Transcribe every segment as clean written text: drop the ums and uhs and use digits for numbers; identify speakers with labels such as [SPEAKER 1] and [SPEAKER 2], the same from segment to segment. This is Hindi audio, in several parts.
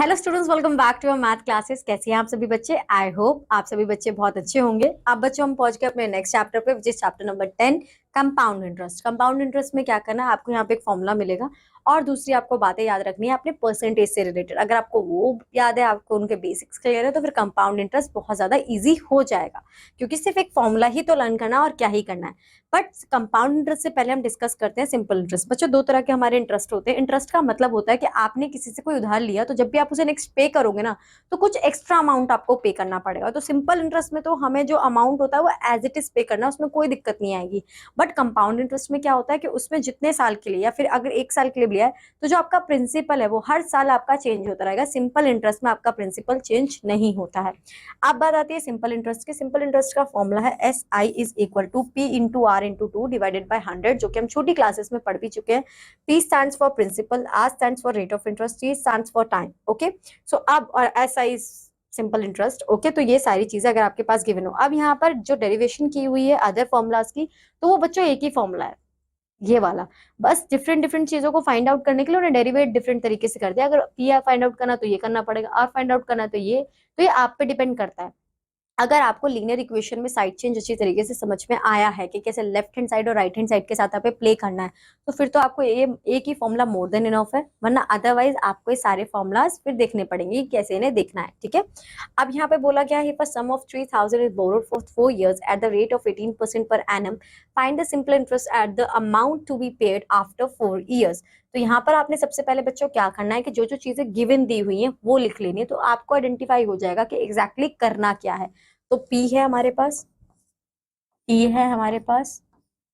[SPEAKER 1] Hello students, welcome back to your math classes. कैसे हैं आप सभी बच्चे? आई होप आप सभी बच्चे बहुत अच्छे होंगे। अब बच्चों हम पहुंच गए अपने नेक्स्ट चैप्टर पे, which is chapter number 10, compound interest. Compound interest में क्या करना है, आपको यहाँ पे एक फॉर्मूला मिलेगा और दूसरी आपको बातें याद रखनी है अपने परसेंटेज से रिलेटेड। अगर आपको वो याद है, आपको उनके बेसिक्स क्लियर है, तो फिर कंपाउंड इंटरेस्ट बहुत ज्यादा ईजी हो जाएगा, क्योंकि सिर्फ एक फॉर्मूला ही तो लर्न करना और क्या ही करना है। बट कंपाउंड इंटरेस्ट से पहले हम डिस्कस करते हैं सिंपल इंटरेस्ट। बच्चों, दो तरह के हमारे इंटरेस्ट होते हैं। इंटरेस्ट का मतलब होता है कि आपने किसी से कोई उधार लिया, तो जब भी आप उसे नेक्स्ट पे करोगे ना, तो कुछ एक्स्ट्रा अमाउंट आपको पे करना पड़ेगा। तो सिंपल इंटरेस्ट में तो हमें जो अमाउंट होता है वो एज इट इज पे करना, उसमें कोई दिक्कत नहीं आएगी। बट कंपाउंड इंटरेस्ट में क्या होता है कि उसमें जितने साल के लिए या फिर अगर एक साल के लिए भी लिया है, तो जो आपका प्रिंसिपल है वो हर साल आपका चेंज होता रहेगा। सिंपल इंटरेस्ट में आपका प्रिंसिपल चेंज नहीं होता है। अब बात आती है सिंपल इंटरेस्ट की। सिंपल इंटरेस्ट का फॉर्मूला है SI is equal to P into R into 2 divided by 100, जो कि हम छोटी क्लासेस में पढ़ भी चुके हैं। P stands for principal, R stands for rate of interest, T stands for time. Okay, so अब और SI is simple interest. Okay, तो ये सारी चीजें अगर आपके पास गिवन हो। अब यहाँ पर जो डेरिवेशन की हुई है अदर फॉर्मूलाज की, तो वो बच्चों एक ही फॉर्मूला है, ये वाला। बस डिफरेंट डिफरेंट चीजों को फाइंड आउट करने के लिए उन्हें डेरिवेट डिफरेंट तरीके से कर दिया। अगर पी फाइंड आउट करना तो ये करना पड़ेगा, आर फाइंड आउट करना तो ये आप पे डिपेंड करता है। अगर आपको लीनियर इक्वेशन में साइड चेंज अच्छी तरीके से समझ में आया है कि कैसे लेफ्ट हैंड साइड और राइट हैंड साइड के साथ आप प्ले करना है, तो फिर तो आपको ये एक ही फॉर्मूला मोर देन इनफ है। वरना अदरवाइज आपको ये सारे फॉर्मूलाज फिर देखने पड़ेंगे कैसे इन्हें देखना है। ठीक है, अब यहाँ पे बोला गया है, sum of 3000 is borrowed for 4 years at the rate of 18% per annum, find the simple interest at the amount to be paid after 4 years। तो यहाँ पर आपने सबसे पहले बच्चों क्या करना है कि जो जो चीजें गिवन दी हुई हैं वो लिख लेनी है, तो आपको आइडेंटिफाई हो जाएगा कि एग्जैक्टली करना क्या है। तो P है हमारे पास, T है हमारे पास,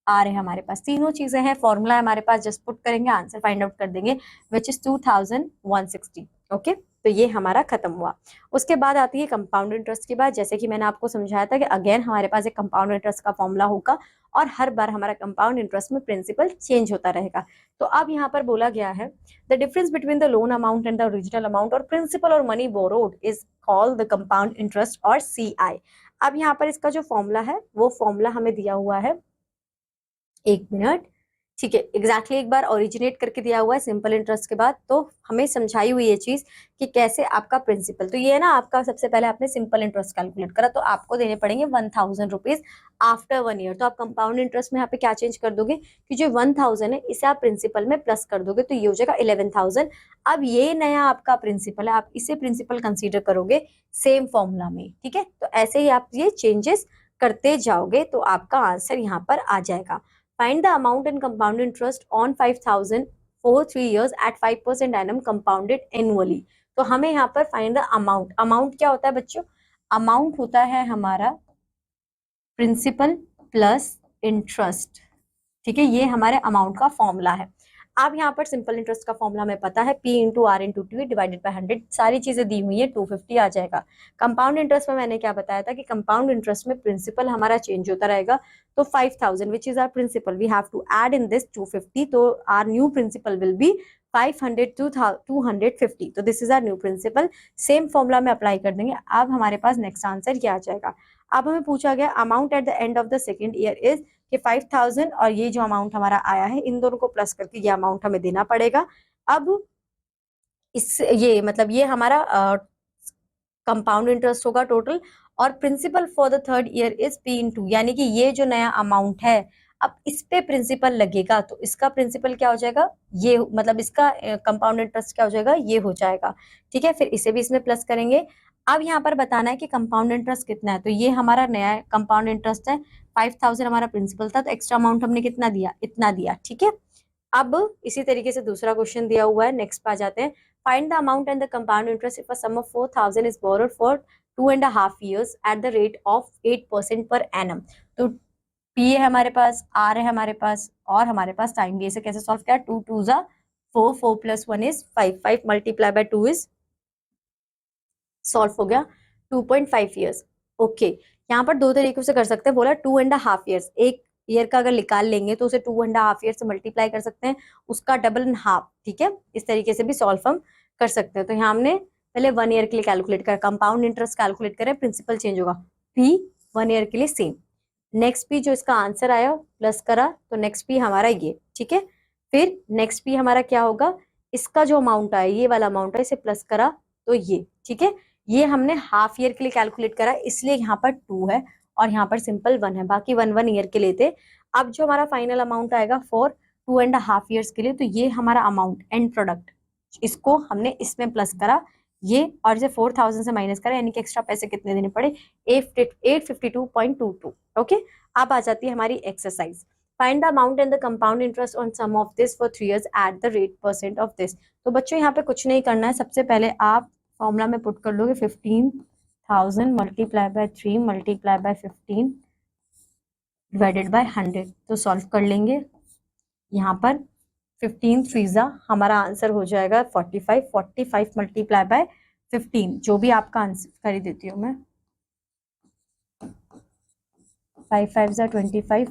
[SPEAKER 1] R है हमारे पास, तीनों चीजें हैं। फॉर्मूला है हमारे पास, जस्ट पुट करेंगे, आंसर फाइंड आउट कर देंगे, विच इज 2160। ओके, तो ये हमारा खत्म हुआ। उसके बाद आती है कंपाउंड इंटरेस्ट की बात। जैसे कि मैंने आपको समझाया था कि अगेन हमारे पास एक कंपाउंड इंटरेस्ट का फॉर्मूला होगा और हर बार हमारा कंपाउंड इंटरेस्ट में प्रिंसिपल चेंज होता रहेगा। तो अब यहाँ पर बोला गया है, the difference between the loan amount and the original amount और प्रिंसिपल और money borrowed is called the compound interest और CI। अब यहाँ पर इसका जो फॉर्मूला है वो फॉर्मूला हमें दिया हुआ है, एक मिनट, ठीक है, एग्जैक्टली एक बार ओरिजिनेट करके दिया हुआ है सिंपल इंटरेस्ट के बाद। तो हमें समझाई हुई ये चीज कि कैसे आपका प्रिंसिपल, तो ये है ना आपका, सबसे पहले आपने सिंपल इंटरेस्ट कैलकुलेट करा, तो आपको देने पड़ेंगे 1000 रुपीज आफ्टर 1 year। तो आप कंपाउंड इंटरेस्ट में यहाँ पे क्या चेंज कर दोगे कि जो 1000 है इसे आप प्रिंसिपल में प्लस कर दोगे, तो ये हो जाएगा 11,000। अब ये नया आपका प्रिंसिपल है, आप इसे प्रिंसिपल कंसीडर करोगे सेम फॉर्मूला में। ठीक है, तो ऐसे ही आप ये चेंजेस करते जाओगे तो आपका आंसर यहाँ पर आ जाएगा। Find the amount and compound interest on 5,000 for 3 years at 5% annum compounded annually। तो हमें यहाँ पर find the amount। अमाउंट क्या होता है बच्चों? अमाउंट होता है हमारा प्रिंसिपल प्लस इंटरेस्ट। ठीक है, ये हमारे अमाउंट का फॉर्मूला है। अब यहाँ पर सिंपल इंटरेस्ट का फॉर्मूला हमें पता है, P into R into T divided by 100। सारी चीजें दी हुई है, 250 आ जाएगा। कंपाउंड इंटरेस्ट में मैंने क्या बताया था कि कंपाउंड इंटरेस्ट में प्रिंसिपल हमारा चेंज होता रहेगा। तो 5000 which is our principal, we have to add in this 250, तो our new principal will be 500 two 250। तो this is our new principal. Same formula में अप्लाई कर देंगे। अब हमारे पास नेक्स्ट आंसर क्या आ जाएगा। अब हमें पूछा गया amount at the end of the second year is कि 5000 और ये जो अमाउंट हमारा आया है, इन दोनों को प्लस करके ये अमाउंट हमें देना पड़ेगा। अब इस ये मतलब ये हमारा कंपाउंड इंटरेस्ट होगा टोटल, और principal for the third year is P into, यानी कि ये जो नया अमाउंट है अब इस पे प्रिंसिपल लगेगा, तो इसका प्रिंसिपल क्या हो जाएगा, ये मतलब इसका कंपाउंड इंटरेस्ट क्या हो जाएगा, ये हो जाएगा। ठीक है, फिर इसे भी इसमें प्लस करेंगे। अब यहाँ पर बताना है कि कंपाउंड इंटरेस्ट कितना है, तो ये हमारा नया कंपाउंड इंटरेस्ट है। 5000 हमारा प्रिंसिपल था, तो एक्स्ट्रा अमाउंट हमने कितना दिया, इतना दिया। ठीक है, अब इसी तरीके से दूसरा क्वेश्चन दिया हुआ है, नेक्स्ट पे आ जाते हैं। Find the amount and the compound interest if a sum of 4000 is borrowed for 2.5 years at the rate of 8% per annum. तो P है हमारे पास, R है हमारे पास, और हमारे पास टाइम भी। इसे कैसे सॉल्व किया, 2 2 जा 4, 4 plus 1 is 5, 5 multiply by 2 is, solve हो गया 2.5 years। ओके, यहाँ पर दो तरीकों से कर सकते हैं। बोला 2.5 years, एक ईयर का अगर निकाल लेंगे तो उसे 2.5 years से मल्टीप्लाई कर सकते हैं, उसका डबल एंड हाफ। ठीक है, इस तरीके से भी सॉल्व हम कर सकते हैं। तो यहाँ हमने पहले 1 year के लिए कैलकुलेट करा, कंपाउंड इंटरेस्ट कैलकुलेट करें, प्रिंसिपल चेंज होगा, P 1 year के लिए सेम। नेक्स्ट P जो इसका आंसर आया प्लस करा, तो नेक्स्ट P हमारा ये। ठीक है, फिर नेक्स्ट P हमारा क्या होगा, इसका जो अमाउंट आया, ये वाला अमाउंट है, इसे प्लस करा, तो ये ठीक है, ये हमने हाफ ईयर के लिए कैलकुलेट करा, इसलिए यहाँ पर 2 है और यहाँ पर सिंपल 1 है, बाकी 1 ईयर के लिए थे। अब जो हमारा फाइनल अमाउंट आएगा फॉर 2.5 ईयर्स के लिए, तो ये हमारा अमाउंट एंड प्रोडक्ट, इसको हमने इसमें प्लस करा ये, और इसे 4000 से माइनस करा, यानी कि एक्स्ट्रा पैसे कितने देने पड़े, 852.22। ओके, अब आ जाती है हमारी exercise. Find the amount and the compound interest on sum of this for 3 years at the rate % of this. तो बच्चों यहाँ पे कुछ नहीं करना है, सबसे पहले आप फॉर्मूला में पुट कर लोगे 15,000 multiply by 3 multiply by 15 divided by 100, तो सॉल्व कर लेंगे। यहाँ पर 15 3 हमारा आंसर हो जाएगा 45, 45 मल्टीप्लाई बाय 15, जो भी आपका आंसर कर ही देती हूँ मैं, 5 5 25,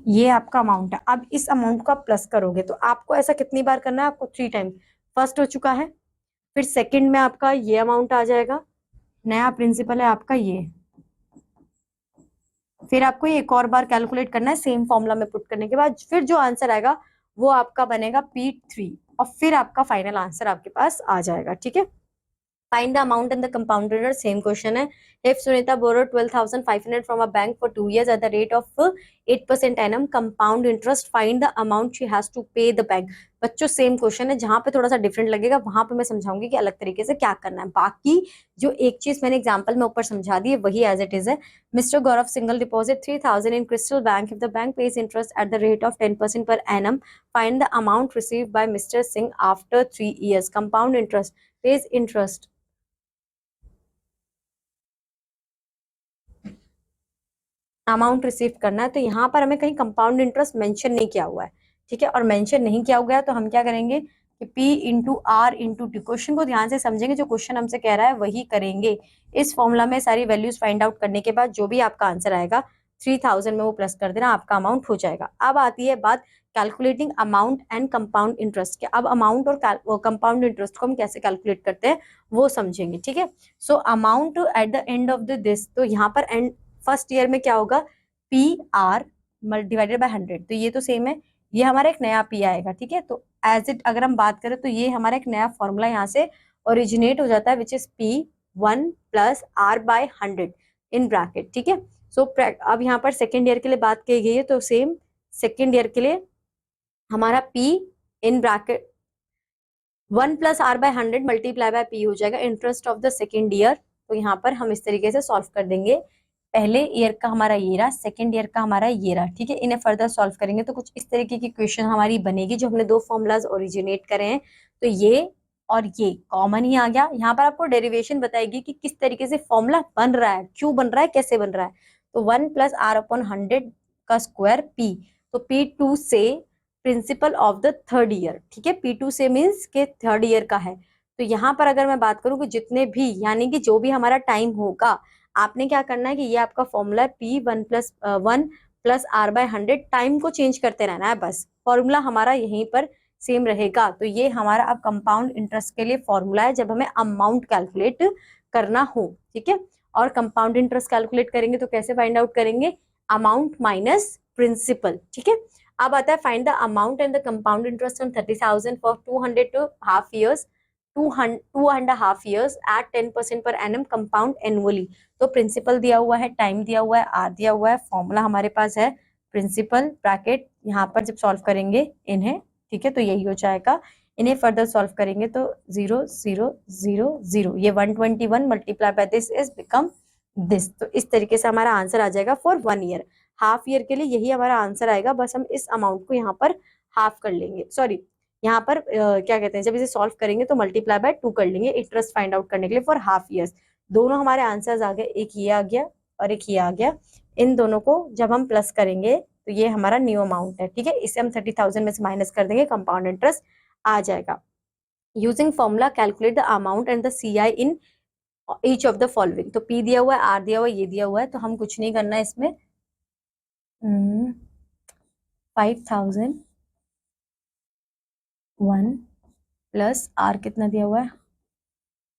[SPEAKER 1] ये आपका अमाउंट है। अब इस अमाउंट को आप प्लस करोगे तो आपको ऐसा कितनी बार करना है, आपको 3 टाइम। फर्स्ट हो चुका है, फिर सेकंड में आपका ये अमाउंट आ जाएगा, नया प्रिंसिपल है आपका ये, फिर आपको ये एक और बार कैलकुलेट करना है सेम फॉर्मूला में पुट करने के बाद, फिर जो आंसर आएगा वो आपका बनेगा P3 और फिर आपका फाइनल आंसर आपके पास आ जाएगा। ठीक है, find the amount and the compound interest, same question है। If Sunita borrowed 12,500 from a bank for 2 years at the rate of 8% annum compound interest, find the amount she has to pay the bank. बच्चों सेम क्वेश्चन है, जहां पे थोड़ा सा डिफरेंट लगेगा वहां पे मैं समझाऊंगी कि अलग तरीके से क्या करना है। बाकी जो एक चीज मैंने एग्जाम्पल में ऊपर समझा दी है वही एज इट इज है। Mister Gaurav single deposit 3,000 in crystal bank, if the bank page interest at the rate of 10% per annum, find the amount receive by mister Singh after 3 years, compound interest, page interest. Amount receive करना है, तो यहाँ पर हमें कहीं कंपाउंड इंटरेस्ट मेंशन नहीं किया हुआ है। ठीक है, और मेंशन नहीं किया गया तो हम क्या करेंगे कि P into R into T, question को ध्यान से समझेंगे, जो क्वेश्चन हमसे कह रहा है वही करेंगे। इस फॉर्मूला में सारी वैल्यूज फाइंड आउट करने के बाद जो भी आपका आंसर आएगा 3000 में वो प्लस कर देना, आपका अमाउंट हो जाएगा। अब आती है बात calculating amount and compound interest के। अब अमाउंट और कंपाउंड इंटरेस्ट को हम कैसे कैलकुलेट करते हैं वो समझेंगे। ठीक है, so amount at the end of this, तो यहाँ पर एंड फर्स्ट ईयर में क्या होगा, पी आर डिवाइडेड बाय 100, तो ये तो सेम है, ये हमारा एक नया पी आएगा। ठीक है, तो एज इट अगर हम बात करें तो ये हमारा एक नया फॉर्मूला यहाँ से ओरिजिनेट हो जाता है, which is P1 plus R by 100 in bracket. ठीक है, सो अब यहाँ पर सेकेंड ईयर के लिए बात की गई है, तो सेम सेकेंड ईयर के लिए हमारा P in bracket 1 plus R by 100 multiply by P हो जाएगा interest of the second year. तो यहाँ पर हम इस तरीके से सॉल्व कर देंगे, पहले ईयर का हमारा ये रहा, सेकेंड ईयर का हमारा ये रहा। ठीक है, इन्हें फर्दर सॉल्व करेंगे तो कुछ इस तरीके की क्वेश्चन हमारी बनेगी, जो हमने दो फॉर्मूलाज ओरिजिनेट करे हैं, तो ये और ये कॉमन ही आ गया। यहाँ पर आपको डेरिवेशन बताएगी कि किस तरीके से फॉर्मूला बन रहा है, क्यों बन रहा है, कैसे बन रहा है। तो 1 प्लस आर अपॉन 100 का स्क्वायर P, तो P2 से principle of the third year. ठीक है, P2 से मीन्स के थर्ड ईयर का है। तो यहाँ पर अगर मैं बात करूँ कि जितने भी, यानी कि जो भी हमारा टाइम होगा, आपने क्या करना है कि ये आपका फॉर्मूला है P1 plus R by 100, time को चेंज करते रहना है बस, फॉर्मूला हमारा यहीं पर सेम रहेगा। तो ये हमारा अब कंपाउंड इंटरेस्ट के लिए फॉर्मूला है जब हमें अमाउंट कैलकुलेट करना हो। ठीक है, और कंपाउंड इंटरेस्ट कैलकुलेट करेंगे तो कैसे फाइंड आउट करेंगे, अमाउंट माइनस प्रिंसिपल। ठीक है, अब आता है find the amount and the compound interest on 30,000 for 2.5 years, 2.5 years at 10% per annum compound annually. तो प्रिंसिपल दिया हुआ है, टाइम दिया हुआ है, आर दिया हुआ है, फॉर्मूला हमारे पास है प्रिंसिपल ब्रैकेट, यहाँ पर जब सॉल्व करेंगे इन्हें, ठीक है, तो यही हो जाएगा। इन्हें फर्दर सॉल्व करेंगे तो 0 0 0 0, ये 121 multiply by this is become this. तो इस तरीके से हमारा आंसर आ जाएगा फॉर 1 year। हाफ ईयर के लिए यही हमारा आंसर आएगा, बस हम इस अमाउंट को यहाँ पर हाफ कर लेंगे, सॉरी यहाँ पर क्या कहते हैं, जब इसे सॉल्व करेंगे तो मल्टीप्लाई बाय 2 कर लेंगे इंटरेस्ट फाइंड आउट करने के लिए फॉर हाफ ईयर्स। दोनों हमारे आंसर्स आ गए, एक ये आ गया और एक ये आ गया। इन दोनों को जब हम प्लस करेंगे तो ये हमारा न्यू अमाउंट है। ठीक है, इसे हम 30,000 में से माइनस कर देंगे, कंपाउंड इंटरेस्ट आ जाएगा। Using formula calculate the amount and the CI in each of the following. तो P दिया हुआ है, R दिया हुआ है, ये दिया हुआ है, तो हम कुछ नहीं करना है इसमें। 5,001 प्लस आर कितना दिया हुआ है,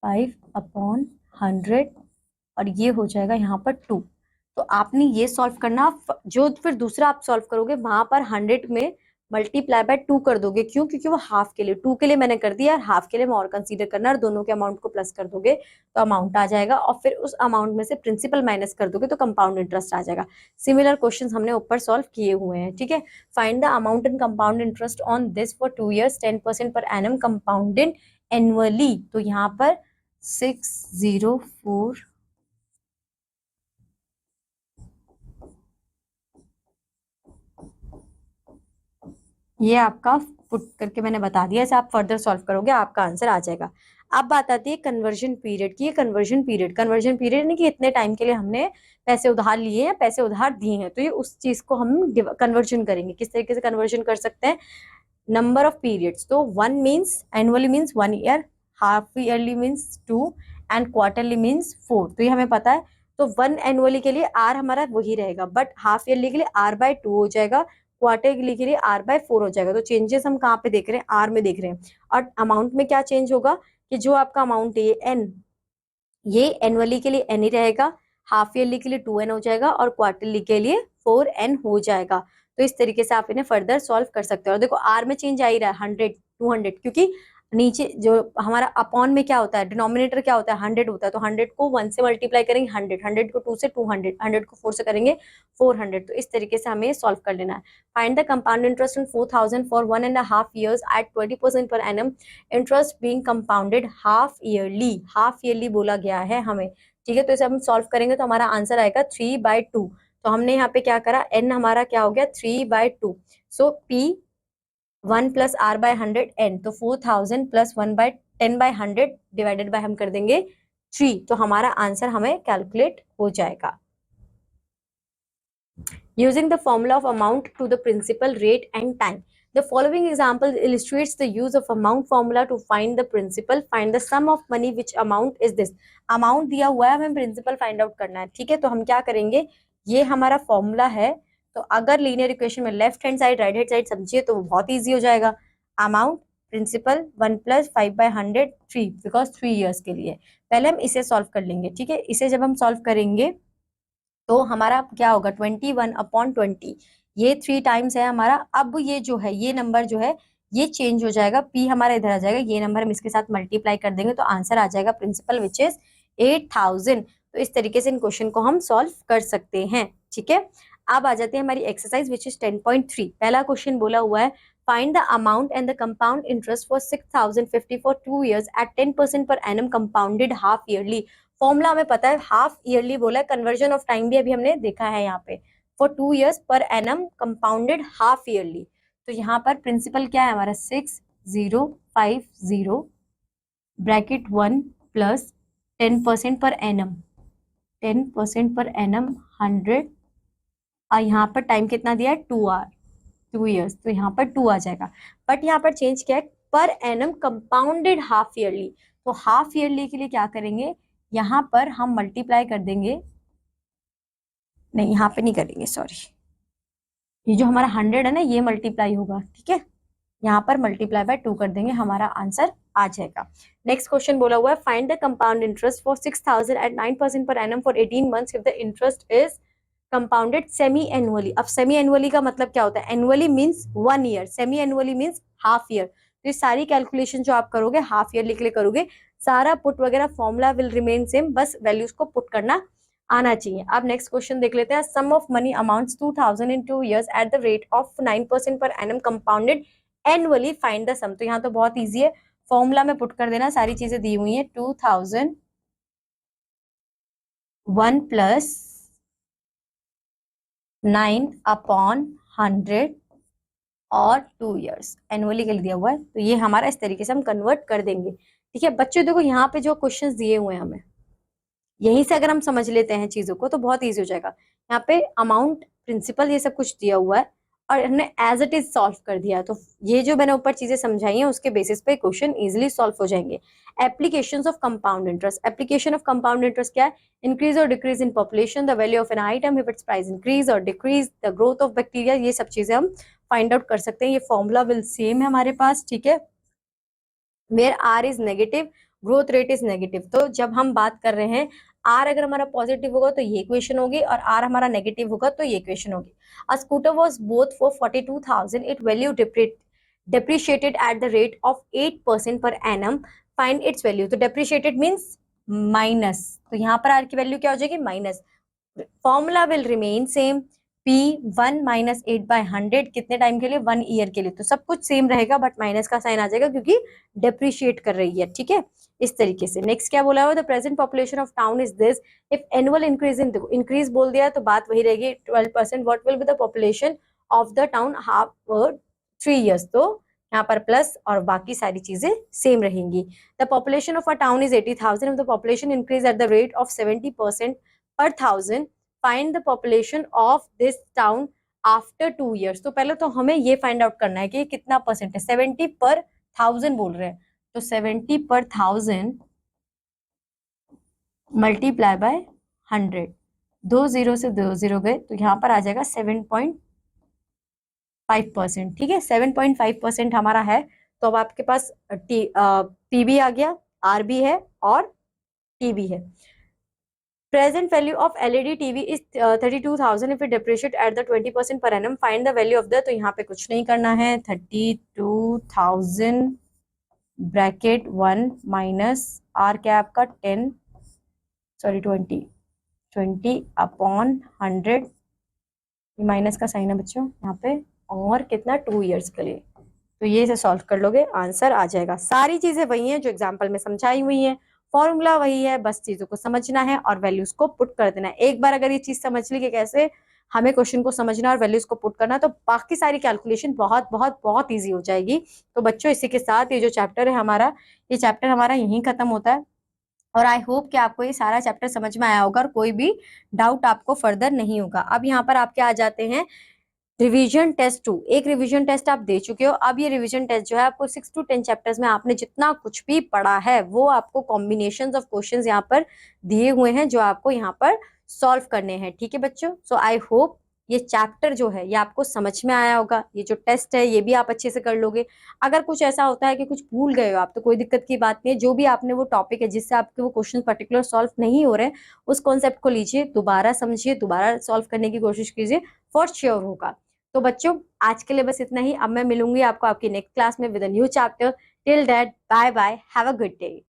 [SPEAKER 1] 5/100, और ये हो जाएगा यहाँ पर 2। तो आपने ये सॉल्व करना, जो फिर दूसरा आप सॉल्व करोगे वहां पर 100 में मल्टीप्लाई बाय 2 कर दोगे। क्यों? क्योंकि वो हाफ के लिए, 2 के लिए मैंने कर दिया, हाफ के लिए मैं और कंसीडर करना, और दोनों के अमाउंट को प्लस कर दोगे तो अमाउंट आ जाएगा, और फिर उस अमाउंट में से प्रिंसिपल माइनस कर दोगे तो कंपाउंड इंटरेस्ट आ जाएगा। सिमिलर क्वेश्चन हमने ऊपर सॉल्व किए हुए हैं, ठीक है। Find the amount in compound interest on this for 2 years 10% per annum compounded annually. तो यहाँ पर 604 ये आपका पुट करके मैंने बता दिया, इसे आप फर्दर सॉल्व करोगे आपका आंसर आ जाएगा। अब बात आती है कन्वर्जन पीरियड की। कन्वर्जन पीरियड नहीं कि इतने टाइम के लिए हमने पैसे उधार लिए हैं, पैसे उधार दिए हैं, तो ये उस चीज को हम कन्वर्जन करेंगे। किस तरीके से कन्वर्जन कर सकते हैं? नंबर ऑफ पीरियड्स, तो 1 means annually means 1 year, half yearly means 2 and quarterly means 4। तो ये हमें पता है। तो 1 एनुअली के लिए आर हमारा वही रहेगा, बट हाफ ईयरली के लिए r/2 हो जाएगा, क्वार्टरली के लिए r/4 हो जाएगा। तो चेंजेस हम कहाँ पे देख रहे हैं? आर में देख रहे हैं। और अमाउंट में क्या चेंज होगा कि जो आपका अमाउंट है एन, ये एनुअली के लिए एन ही रहेगा, हाफ ईयरली के लिए 2n हो जाएगा, और क्वार्टरली के लिए 4n हो जाएगा। तो इस तरीके से आप इन्हें फर्दर सॉल्व कर सकते हो। और देखो आर में चेंज आ ही रहा है 100 200, क्योंकि नीचे जो हमारा अपॉन में क्या होता है, डिनोमिनेटर क्या होता है, 100 होता है। तो 100 को 1 से मल्टीप्लाई करेंगे 100, 100 को 2 से 200, 100 को 4 से करेंगे 400। तो इस तरीके से हमें सॉल्व कर लेना है। Find the compound interest on 4000 for 1.5 years at 20% per annum, interest being compounded half yearly बोला गया है हमें, ठीक है। तो इसे हम सॉल्व करेंगे तो हमारा आंसर आएगा 3/2। तो हमने यहाँ पे क्या करा, n हमारा क्या हो गया 3/2। सो p 1 प्लस r/100 n, तो 4000 प्लस 1/10/100 डिवाइडेड बाय हम कर देंगे 3। तो हमारा आंसर हमें कैलकुलेट हो जाएगा। Using the formula of amount to the principal, rate and time. The following example illustrates the use of amount formula to find the principal. Find the sum of money, which amount is this? Amount दिया हुआ है, हमें principal find out करना है, ठीक है। तो हम क्या करेंगे, ये हमारा फॉर्मूला है। तो अगर लीनियर इक्वेशन में left hand side right hand side समझिए तो वो बहुत ईजी हो जाएगा। Amount principal 1 plus 5/100 3, because 3 years के लिए। पहले हम इसे सॉल्व कर लेंगे, ठीक है। इसे जब हम सॉल्व करेंगे तो हमारा क्या होगा 21/20, ये 3 टाइम्स है हमारा। अब ये जो है, ये नंबर जो है ये चेंज हो जाएगा, p हमारा इधर आ जाएगा, ये नंबर हम इसके साथ मल्टीप्लाई कर देंगे तो आंसर आ जाएगा प्रिंसिपल विच इज 8000। तो इस तरीके से इन क्वेश्चन को हम सॉल्व कर सकते हैं, ठीक है। अब आ जाते हैं हमारी एक्सरसाइज विच इज 10.3। पहला क्वेश्चन बोला हुआ है find the amount and the compound interest for 6050 for 2 years at 10% per annum compounded half yearly. Formula हमें पता है, हाफ ईयरली बोला है, कन्वर्जन ऑफ टाइम भी अभी हमने देखा है यहाँ पे। फॉर 2 years पर एनम कंपाउंडेड हाफ ईयरली। तो यहाँ पर प्रिंसिपल क्या है हमारा 6050 bracket 1 plus 10% per annum, 10% per annum 100, और यहाँ पर टाइम कितना दिया है 2 hour 2 years, तो यहाँ पर 2 आ जाएगा। बट यहाँ पर चेंज क्या है, पर एनम कंपाउंडेड हाफ ईयरली। तो हाफ ईयरली के लिए क्या करेंगे, यहाँ पर हम मल्टीप्लाई कर देंगे, नहीं यहाँ पे नहीं करेंगे, सॉरी, ये जो हमारा 100 है ना ये मल्टीप्लाई होगा, ठीक है। यहाँ पर मल्टीप्लाई बाय 2 कर देंगे, हमारा आंसर आ जाएगा। नेक्स्ट क्वेश्चन बोला हुआ है find the compound interest for 6000 at 9% per annum for 18 months if the interest is compounded semi annually. अब सेमी एनुअली का मतलब क्या होता है, annually means 1 year, semi annually means half year. तो ये सारी कैलकुलेशन जो आप करोगे हाफ ईयरली के लिए करोगे, सारा पुट वगैरह फॉर्मूला विल रिमेन सेम, बस वैल्यूज को पुट करना आना चाहिए। अब नेक्स्ट क्वेश्चन देख लेते हैं। Sum of money amounts 2000 in 2 years at the rate of 9% per annum compounded annually, find the sum. तो यहाँ तो बहुत इजी है, फॉर्मूला में पुट कर देना, सारी चीजें दी हुई है। 2000 1 प्लस 9/100 और 2 years एनुअली के लिए दिया हुआ है, तो ये हमारा इस तरीके से हम कन्वर्ट कर देंगे, ठीक है। बच्चों देखो यहाँ पे जो क्वेश्चंस दिए हुए हैं हमें, यहीं से अगर हम समझ लेते हैं चीजों को तो बहुत इजी हो जाएगा। यहाँ पे अमाउंट प्रिंसिपल ये सब कुछ दिया हुआ है और हमने एज इट इज सॉल्व कर दिया, तो ये जो मैंने ऊपर चीजें समझाई हैं उसके बेसिस पे क्वेश्चन इजीली सॉल्व हो जाएंगे। Applications of compound interest, application of compound interest क्या है, इंक्रीज और decrease in population, the value of an item if its price increase और decrease, the growth of bacteria, ये सब चीजें हम फाइंड आउट कर सकते हैं। ये फॉर्मूला विल सेम है हमारे पास, ठीक है। Where R is negative growth rate is negative, तो जब हम बात कर रहे हैं आर अगर हमारा पॉजिटिव होगा तो ये इक्वेशन होगी, और आर हमारा नेगेटिव होगा तो ये इक्वेशन होगी। A scooter was bought for 42,000, it value depreciated at the rate of 8% per annum, find its value। तो depreciated means माइनस, तो यहाँ पर आर की वैल्यू क्या हो जाएगी, minus. Formula will remain same, P 1 minus 8/100 कितने टाइम के लिए, 1 ईयर के लिए। तो सब कुछ सेम रहेगा, बट माइनस का साइन आ जाएगा क्योंकि डेप्रिशिएट कर रही है, ठीक है। इस तरीके से नेक्स्ट क्या बोला हुआ, the present population of town is this, if annual increase in, increase बोल दिया तो बात वही रहेगी 12%, what will be the population of the town half 3 years, तो यहाँ पर प्लस और बाकी सारी चीजें सेम रहेंगी। The population of a town is 80,000, the population increase at the rate of 70% per thousand, find the population of this town after 2 years। तो पहले तो हमें ये फाइंड आउट करना है कि कितना परसेंट है, 70 पर 1000 बोल रहे हैं, तो 70 पर 1000 मल्टीप्लाई बाय 100, 2 जीरो से 2 जीरो गए, तो यहाँ पर आ जाएगा 7.5%, ठीक है। 7.5% हमारा है, तो अब आपके पास पी भी आ गया, आर भी है और टी भी है। Present value of LED TV is 32,000 if it depreciate at the 20% per annum, find the value of the, तो यहाँ पे कुछ नहीं करना है, 32,000 ब्रैकेट 1 माइनस आर क्या आपका 20 अपॉन 100, माइनस का साइन है बच्चों यहाँ पे, और कितना 2 ईयर्स के लिए। तो ये से सॉल्व कर लोगे, आंसर आ जाएगा। सारी चीजें वही हैं जो एग्जाम्पल में समझाई हुई हैं, फॉर्मूला वही है, बस चीजों को समझना है और वैल्यूज को पुट कर देना है। एक बार अगर ये चीज समझ ली कि कैसे हमें क्वेश्चन को समझना और वैल्यूज को पुट करना, तो बाकी सारी कैलकुलेशन बहुत बहुत बहुत ईजी हो जाएगी। तो बच्चों इसी के साथ ये जो चैप्टर है हमारा, ये चैप्टर हमारा यहीं खत्म होता है, और आई होप कि आपको ये सारा चैप्टर समझ में आया होगा और कोई भी डाउट आपको फर्दर नहीं होगा। अब यहाँ पर आपके आ जाते हैं रिवीजन टेस्ट 2। एक रिवीजन टेस्ट आप दे चुके हो, अब ये रिवीजन टेस्ट जो है आपको 6 to 10 चैप्टर्स में आपने जितना कुछ भी पढ़ा है वो आपको कॉम्बिनेशंस ऑफ क्वेश्चंस यहाँ पर दिए हुए हैं जो आपको यहाँ पर सॉल्व करने हैं, ठीक है बच्चों। सो आई होप ये चैप्टर जो है ये आपको समझ में आया होगा। ये जो टेस्ट है ये भी आप अच्छे से कर लोगे। अगर कुछ ऐसा होता है कि कुछ भूल गए हो आप, तो कोई दिक्कत की बात नहीं है। जो भी आपने वो टॉपिक है जिससे आपके वो क्वेश्चन पर्टिकुलर सॉल्व नहीं हो रहे, उस कॉन्सेप्ट को लीजिए, दोबारा समझिए, दोबारा सॉल्व करने की कोशिश कीजिए, फॉर श्योर होगा। तो बच्चों आज के लिए बस इतना ही। अब मैं मिलूंगी आपको आपकी नेक्स्ट क्लास में with a new chapter. Till that bye bye, have a good day.